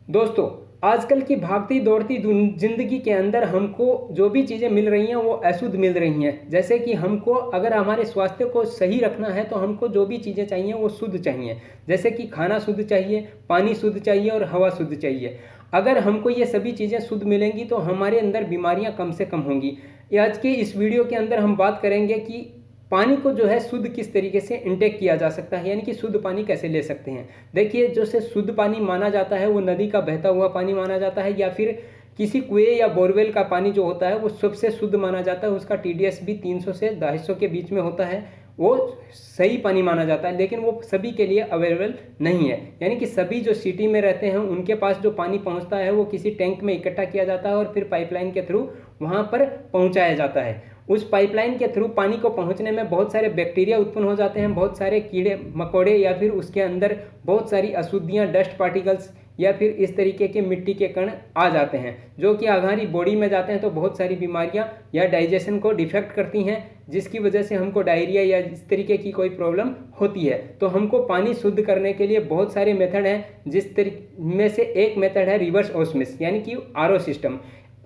दोस्तों, आजकल की भागती दौड़ती जिंदगी के अंदर हमको जो भी चीज़ें मिल रही हैं वो अशुद्ध मिल रही हैं। जैसे कि हमको अगर हमारे स्वास्थ्य को सही रखना है तो हमको जो भी चीज़ें चाहिए वो शुद्ध चाहिए। जैसे कि खाना शुद्ध चाहिए, पानी शुद्ध चाहिए और हवा शुद्ध चाहिए। अगर हमको ये सभी चीज़ें शुद्ध मिलेंगी तो हमारे अंदर बीमारियां कम से कम होंगी। आज के इस वीडियो के अंदर हम बात करेंगे कि पानी को जो है शुद्ध किस तरीके से इंटेक किया जा सकता है, यानी कि शुद्ध पानी कैसे ले सकते हैं। देखिए, जो से शुद्ध पानी माना जाता है वो नदी का बहता हुआ पानी माना जाता है, या फिर किसी कुएं या बोरवेल का पानी जो होता है वो सबसे शुद्ध माना जाता है। उसका टीडीएस भी 300 से 250 के बीच में होता है। वो सही पानी माना जाता है, लेकिन वो सभी के लिए अवेलेबल नहीं है। यानी कि सभी जो सिटी में रहते हैं उनके पास जो पानी पहुंचता है वो किसी टैंक में इकट्ठा किया जाता है और फिर पाइपलाइन के थ्रू वहां पर पहुंचाया जाता है। उस पाइपलाइन के थ्रू पानी को पहुंचने में बहुत सारे बैक्टीरिया उत्पन्न हो जाते हैं, बहुत सारे कीड़े मकोड़े, या फिर उसके अंदर बहुत सारी अशुद्धियां, डस्ट पार्टिकल्स या फिर इस तरीके के मिट्टी के कण आ जाते हैं, जो कि हमारी बॉडी में जाते हैं तो बहुत सारी बीमारियां या डाइजेशन को डिफेक्ट करती हैं, जिसकी वजह से हमको डायरिया या इस तरीके की कोई प्रॉब्लम होती है। तो हमको पानी शुद्ध करने के लिए बहुत सारे मेथड हैं, जिस तरीके में से एक मेथड है रिवर्स ऑस्मोसिस, यानी कि आरओ सिस्टम।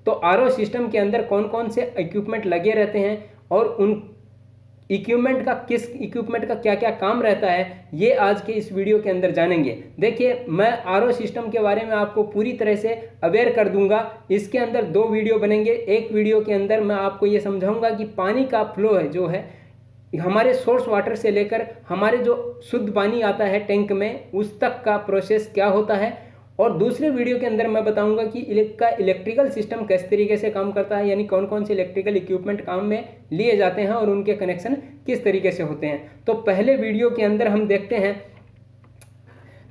तो आरओ सिस्टम के अंदर कौन कौन से इक्विपमेंट लगे रहते हैं और उन इक्विपमेंट का किस इक्विपमेंट का क्या क्या काम रहता है, ये आज के इस वीडियो के अंदर जानेंगे। देखिए, मैं आरओ सिस्टम के बारे में आपको पूरी तरह से अवेयर कर दूंगा। इसके अंदर 2 वीडियो बनेंगे। एक वीडियो के अंदर मैं आपको ये समझाऊंगा कि पानी का फ्लो है जो है हमारे सोर्स वाटर से लेकर हमारे जो शुद्ध पानी आता है टैंक में, उस तक का प्रोसेस क्या होता है। और दूसरे वीडियो के अंदर मैं बताऊंगा कि इलेक्ट्रिकल सिस्टम किस तरीके से काम करता है, यानी कौन कौन से इलेक्ट्रिकल इक्विपमेंट काम में लिए जाते हैं और उनके कनेक्शन किस तरीके से होते हैं। तो पहले वीडियो के अंदर हम देखते हैं।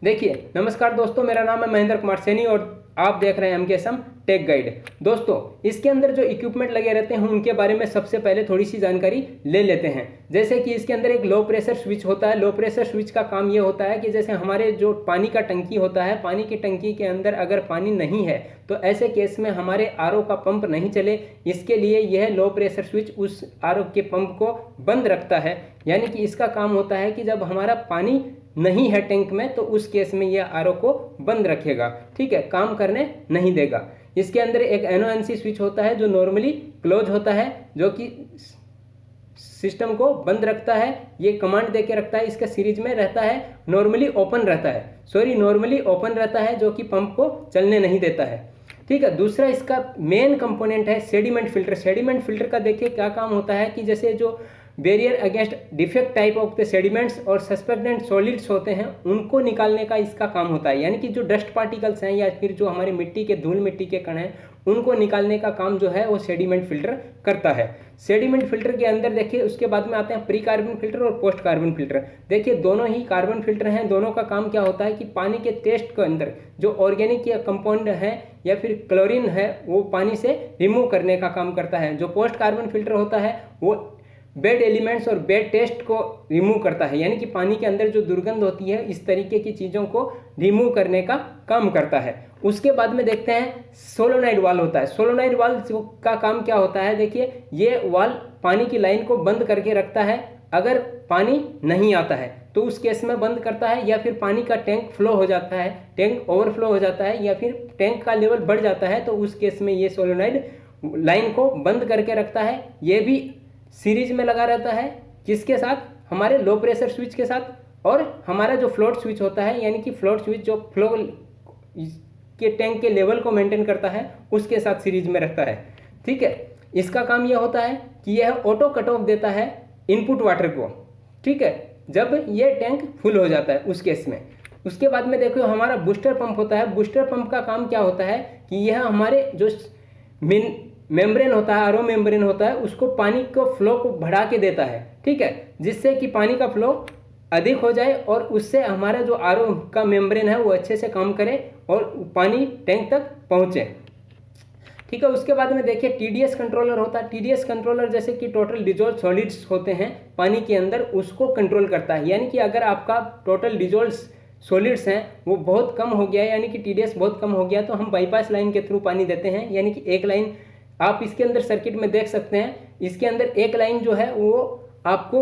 देखिए, नमस्कार दोस्तों, मेरा नाम है महेंद्र कुमार सैनी और आप देख रहे हैं एमकेएसएम टेक गाइड। दोस्तों, इसके अंदर जो इक्विपमेंट लगे रहते हैं उनके बारे में सबसे पहले थोड़ी सी जानकारी ले लेते हैं। जैसे कि इसके अंदर एक लो प्रेशर स्विच होता है। लो प्रेशर स्विच का काम ये होता है कि जैसे हमारे जो पानी का टंकी होता है, पानी की टंकी के अंदर अगर पानी नहीं है तो ऐसे केस में हमारे आरओ का पंप नहीं चले। इसके लिए यह लो प्रेशर स्विच उस आरओ के पंप को बंद रखता है। यानी कि इसका काम होता है कि जब हमारा पानी नहीं है टैंक में तो उस केस में यह आरओ को बंद रखेगा, ठीक है, काम करने नहीं देगा। इसके अंदर एक एनओएनसी स्विच होता है जो नॉर्मली क्लोज होता है, जो कि सिस्टम को बंद रखता है। ये कमांड देके रखता है। इसका सीरीज में रहता है नॉर्मली ओपन रहता है, जो कि पंप को चलने नहीं देता है, ठीक है। दूसरा इसका मेन कंपोनेंट है सेडिमेंट फिल्टर। सेडिमेंट फिल्टर का देखिए क्या काम होता है कि जैसे जो barrier against defect type of the sediments और सस्पेंडेड सॉलिड्स होते हैं उनको निकालने का इसका काम होता है। यानी कि जो डस्ट पार्टिकल्स हैं या फिर जो हमारे मिट्टी के धूल मिट्टी के कण हैं उनको निकालने का काम जो है वो सेडिमेंट फिल्टर करता है। सेडिमेंट फिल्टर के अंदर देखिए, उसके बाद में आते हैं प्री कार्बन फिल्टर और पोस्ट कार्बन फिल्टर। देखिए, दोनों ही कार्बन फिल्टर हैं। दोनों का काम क्या होता है कि पानी के टेस्ट के अंदर जो ऑर्गेनिक या कंपाउंड है या फिर क्लोरीन है वो पानी से रिमूव करने का काम करता है। जो पोस्ट कार्बन फिल्टर होता है वो बैड एलिमेंट्स और बैड टेस्ट को रिमूव करता है, यानी कि पानी के अंदर जो दुर्गंध होती है इस तरीके की चीज़ों को रिमूव करने का काम करता है। उसके बाद में देखते हैं सोलोनाइड वाल होता है। सोलोनाइड वाल का काम क्या होता है, देखिए, ये वाल पानी की लाइन को बंद करके रखता है। अगर पानी नहीं आता है तो उस केस में बंद करता है, या फिर पानी का टैंक फ्लो हो जाता है, टैंक ओवरफ्लो हो जाता है, या फिर टैंक का लेवल बढ़ जाता है तो उस केस में ये सोलोनाइड लाइन को बंद करके रखता है। ये भी सीरीज में लगा रहता है, किसके साथ, हमारे लो प्रेशर स्विच के साथ, और हमारा जो फ्लोट स्विच होता है, यानी कि फ्लोट स्विच जो फ्लो के टैंक के लेवल को मेंटेन करता है उसके साथ सीरीज में रखता है, ठीक है। इसका काम यह होता है कि यह ऑटो कट ऑफ देता है इनपुट वाटर को, ठीक है, जब ये टैंक फुल हो जाता है उस केस में। उसके बाद में देखो हमारा बूस्टर पंप होता है। बूस्टर पंप का काम क्या होता है कि यह हमारे जो मेम्ब्रेन होता है, आरओ मेम्ब्रेन होता है, उसको पानी को फ्लो को बढ़ा के देता है, ठीक है, जिससे कि पानी का फ्लो अधिक हो जाए और उससे हमारा जो आरओ का मेम्ब्रेन है वो अच्छे से काम करे और पानी टैंक तक पहुंचे, ठीक है। उसके बाद में देखिए टीडीएस कंट्रोलर होता है। टीडीएस कंट्रोलर जैसे कि टोटल डिजोल्व सॉलिड्स होते हैं पानी के अंदर, उसको कंट्रोल करता है। यानी कि अगर आपका टोटल डिजोल्व सॉलिड्स हैं वो बहुत कम हो गया, यानी कि टीडीएस बहुत कम हो गया, तो हम बाईपास लाइन के थ्रू पानी देते हैं। यानी कि एक लाइन आप इसके अंदर सर्किट में देख सकते हैं, इसके अंदर एक लाइन जो है वो आपको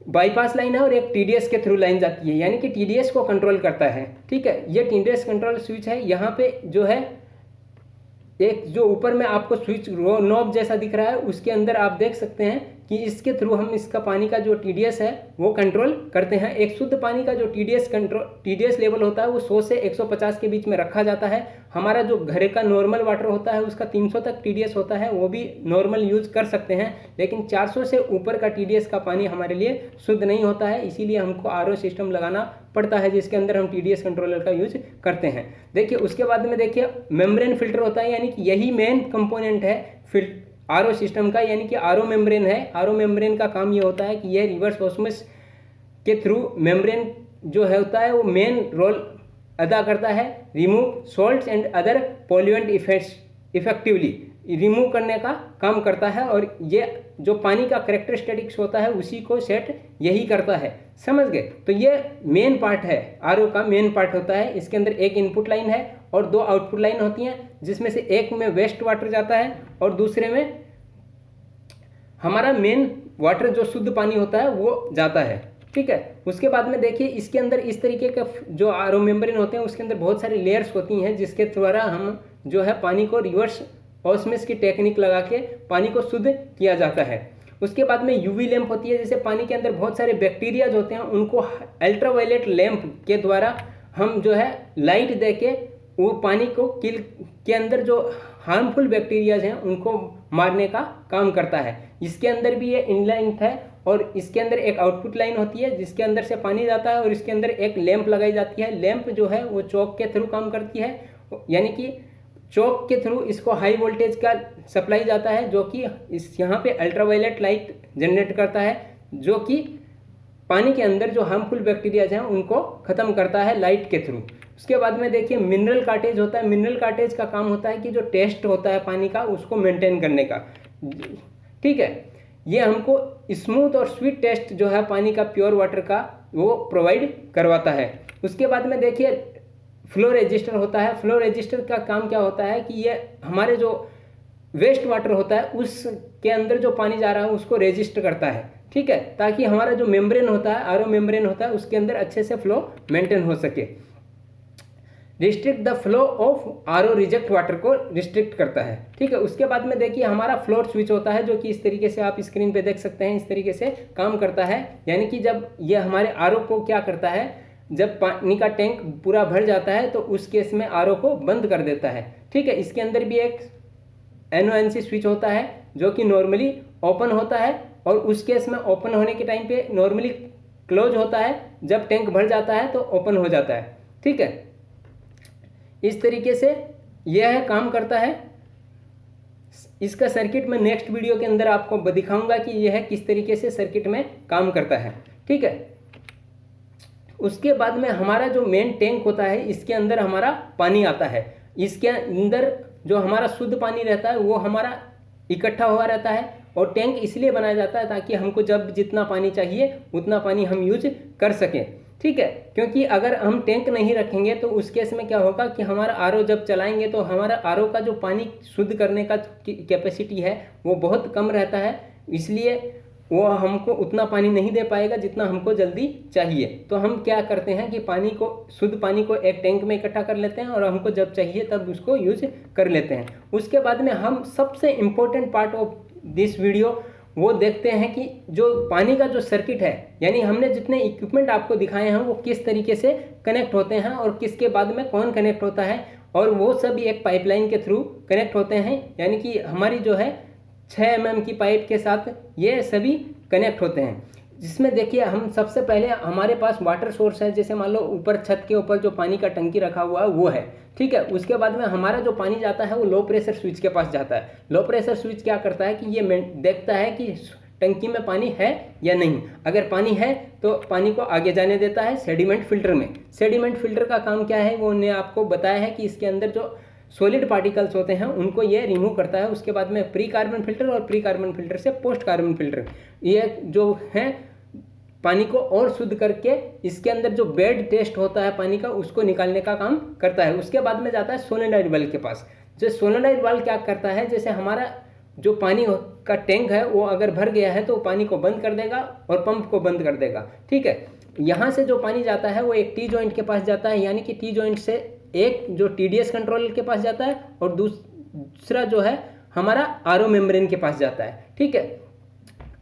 बाईपास लाइन है और एक टीडीएस के थ्रू लाइन जाती है, यानी कि टीडीएस को कंट्रोल करता है। ठीक है, ये टीडीएस कंट्रोल स्विच है। यहाँ पे जो है एक जो ऊपर में आपको स्विच नॉब जैसा दिख रहा है, उसके अंदर आप देख सकते हैं कि इसके थ्रू हम इसका पानी का जो टीडीएस है वो कंट्रोल करते हैं। एक शुद्ध पानी का जो टीडीएस लेवल होता है वो 100 से 150 के बीच में रखा जाता है। हमारा जो घर का नॉर्मल वाटर होता है उसका 300 तक टीडीएस होता है, वो भी नॉर्मल यूज कर सकते हैं, लेकिन 400 से ऊपर का टीडीएस का पानी हमारे लिए शुद्ध नहीं होता है, इसीलिए हमको आरओ सिस्टम लगाना पड़ता है जिसके अंदर हम टीडीएस कंट्रोलर का यूज करते हैं। देखिए उसके बाद में देखिए मेम्ब्रेन फिल्टर होता है, यानी कि यही मेन कंपोनेंट है आरओ सिस्टम का, यानी कि आरओ मेम्ब्रेन है। आरओ मेम्ब्रेन का काम ये होता है कि यह रिवर्स ऑस्मोसिस के थ्रू मेम्ब्रेन जो है होता है वो मेन रोल अदा करता है, remove salts and other pollutant effectively remove करने का काम करता है, और ये जो पानी का कैरेक्टरिस्टिक्स होता है उसी को सेट यही करता है। समझ गए? तो ये मेन पार्ट है, आरओ का मेन पार्ट होता है। इसके अंदर एक इनपुट लाइन है और 2 आउटपुट लाइन होती हैं, जिसमें से एक में वेस्ट वाटर जाता है और दूसरे में हमारा मेन वाटर जो शुद्ध पानी होता है वो जाता है। ठीक है, उसके बाद में देखिए इसके अंदर इस तरीके का जो आरओ मेम्ब्रेन होते हैं उसके अंदर बहुत सारी लेयर्स होती हैं, जिसके द्वारा हम जो है पानी को रिवर्स ऑस्मोसिस की टेक्निक लगा के पानी को शुद्ध किया जाता है। उसके बाद में यूवी लैंप होती है, जैसे पानी के अंदर बहुत सारे बैक्टीरियाज होते हैं, उनको अल्ट्रावायलेट लैंप के द्वारा हम जो है लाइट दे के वो पानी को किल के अंदर जो हार्मफुल बैक्टीरियाज हैं उनको मारने का काम करता है। इसके अंदर भी ये इनलाइन है और इसके अंदर एक आउटपुट लाइन होती है जिसके अंदर से पानी जाता है और इसके अंदर एक लैंप लगाई जाती है। लैंप जो है वो चौक के थ्रू काम करती है, यानी कि चौक के थ्रू इसको हाई वोल्टेज का सप्लाई जाता है जो कि इस यहाँ पे अल्ट्रावायलेट लाइट जनरेट करता है, जो कि पानी के अंदर जो हार्मफुल बैक्टीरियाज हैं उनको ख़त्म करता है लाइट के थ्रू। उसके बाद में देखिए मिनरल कार्टेज होता है। मिनरल कार्टेज का काम होता है कि जो टेस्ट होता है पानी का उसको मेंटेन करने का। ठीक है, ये हमको स्मूथ और स्वीट टेस्ट जो है पानी का प्योर वाटर का वो प्रोवाइड करवाता है। उसके बाद में देखिए फ्लो रजिस्टर होता है। फ्लो रजिस्टर का काम क्या होता है कि ये हमारे जो वेस्ट वाटर होता है उसके अंदर जो पानी जा रहा है उसको रजिस्टर करता है। ठीक है, ताकि हमारा जो मेम्ब्रेन होता है, आरओ मेम्ब्रेन होता है, उसके अंदर अच्छे से फ्लो मेंटेन हो सके। Restrict the flow of RO reject water को रिस्ट्रिक्ट करता है। ठीक है, उसके बाद में देखिए हमारा फ्लोट स्विच होता है जो कि इस तरीके से आप स्क्रीन पे देख सकते हैं, इस तरीके से काम करता है। यानी कि जब ये हमारे आरओ को क्या करता है, जब पानी का टैंक पूरा भर जाता है तो उस केस में आरओ को बंद कर देता है। ठीक है, इसके अंदर भी एक NONC स्विच होता है जो कि नॉर्मली ओपन होता है और उस केस में ओपन होने के टाइम पे नॉर्मली क्लोज होता है, जब टैंक भर जाता है तो ओपन हो जाता है। ठीक है, इस तरीके से यह काम करता है। इसका सर्किट मैं नेक्स्ट वीडियो के अंदर आपको दिखाऊंगा कि यह किस तरीके से सर्किट में काम करता है। ठीक है, उसके बाद में हमारा जो मेन टैंक होता है इसके अंदर हमारा पानी आता है। इसके अंदर जो हमारा शुद्ध पानी रहता है वो हमारा इकट्ठा हुआ रहता है और टैंक इसलिए बनाया जाता है ताकि हमको जब जितना पानी चाहिए उतना पानी हम यूज कर सकें। ठीक है, क्योंकि अगर हम टैंक नहीं रखेंगे तो उस केस में क्या होगा कि हमारा आरओ जब चलाएंगे तो हमारा आरओ का जो पानी शुद्ध करने का कैपेसिटी है वो बहुत कम रहता है, इसलिए वो हमको उतना पानी नहीं दे पाएगा जितना हमको जल्दी चाहिए। तो हम क्या करते हैं कि पानी को, शुद्ध पानी को एक टैंक में इकट्ठा कर लेते हैं और हमको जब चाहिए तब उसको यूज कर लेते हैं। उसके बाद में हम सबसे important part of this video वो देखते हैं कि जो पानी का जो सर्किट है, यानी हमने जितने इक्विपमेंट आपको दिखाए हैं वो किस तरीके से कनेक्ट होते हैं और किसके बाद में कौन कनेक्ट होता है, और वो सभी एक पाइपलाइन के थ्रू कनेक्ट होते हैं। यानी कि हमारी जो है 6 mm की पाइप के साथ ये सभी कनेक्ट होते हैं, जिसमें देखिए हम सबसे पहले हमारे पास वाटर सोर्स है, जैसे मान लो ऊपर छत के ऊपर जो पानी का टंकी रखा हुआ है वो है। ठीक है, उसके बाद में हमारा जो पानी जाता है वो लो प्रेशर स्विच के पास जाता है। लो प्रेशर स्विच क्या करता है कि ये देखता है कि टंकी में पानी है या नहीं। अगर पानी है तो पानी को आगे जाने देता है सेडिमेंट फिल्टर में। सेडिमेंट फिल्टर का काम क्या है वो उन्होंने आपको बताया है कि इसके अंदर जो सॉलिड पार्टिकल्स होते हैं उनको ये रिमूव करता है। उसके बाद में प्री कार्बन फिल्टर और प्री कार्बन फिल्टर से पोस्ट कार्बन फिल्टर, ये जो है पानी को और शुद्ध करके इसके अंदर जो बेड टेस्ट होता है पानी का उसको निकालने का काम करता है। उसके बाद में जाता है सोलेनॉइड वाल्व के पास। जो सोलेनॉइड वाल्व क्या करता है, जैसे हमारा जो पानी का टैंक है वो अगर भर गया है तो पानी को बंद कर देगा और पंप को बंद कर देगा। ठीक है, यहाँ से जो पानी जाता है वो एक टी जॉइंट के पास जाता है, यानी कि टी जॉइंट से एक जो TDS कंट्रोलर के पास जाता है और दूसरा जो है हमारा आरओ मेम्ब्रेन के पास जाता है। ठीक है,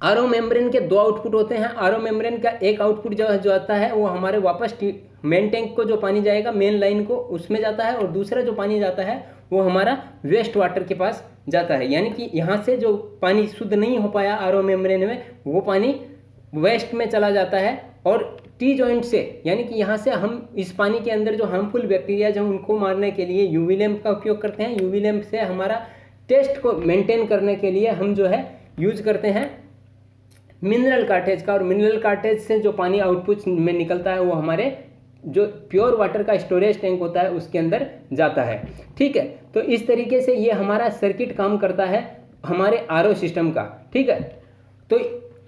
आरओ मेम्ब्रेन के 2 आउटपुट होते हैं। आरओ मेम्ब्रेन का एक आउटपुट जो आता है वो हमारे वापस मेन टैंक को जो पानी जाएगा मेन लाइन को उसमें जाता है, और दूसरा जो पानी जाता है वो हमारा वेस्ट वाटर के पास जाता है, यानी कि यहाँ से जो पानी शुद्ध नहीं हो पाया आरओ मेम्ब्रेन में वो पानी वेस्ट में चला जाता है। और टी जॉइंट से यानी कि यहाँ से हम इस पानी के अंदर जो हार्मफुल बैक्टीरिया जो उनको मारने के लिए यूवी लैम्प का उपयोग करते हैं। यूवी लैम्प से हमारा टेस्ट को मेंटेन करने के लिए हम जो है यूज करते हैं मिनरल कार्टेज का, और मिनरल कार्टेज से जो पानी आउटपुट में निकलता है वो हमारे जो प्योर वाटर का स्टोरेज टैंक होता है उसके अंदर जाता है। ठीक है, तो इस तरीके से ये हमारा सर्किट काम करता है हमारे आरओ सिस्टम का। ठीक है, तो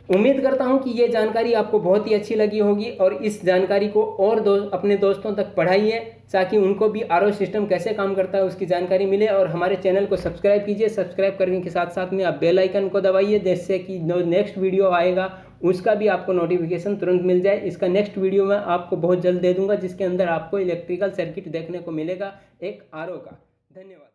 उम्मीद करता हूं कि ये जानकारी आपको बहुत ही अच्छी लगी होगी, और इस जानकारी को और अपने दोस्तों तक बढ़ाइए ताकि उनको भी आरओ सिस्टम कैसे काम करता है उसकी जानकारी मिले। और हमारे चैनल को सब्सक्राइब कीजिए, सब्सक्राइब करने के साथ साथ में आप बेल आइकन को दबाइए जिससे कि जो नेक्स्ट वीडियो आएगा उसका भी आपको नोटिफिकेशन तुरंत मिल जाए। इसका नेक्स्ट वीडियो मैं आपको बहुत जल्द दे दूंगा जिसके अंदर आपको इलेक्ट्रिकल सर्किट देखने को मिलेगा एक आरओ का। धन्यवाद।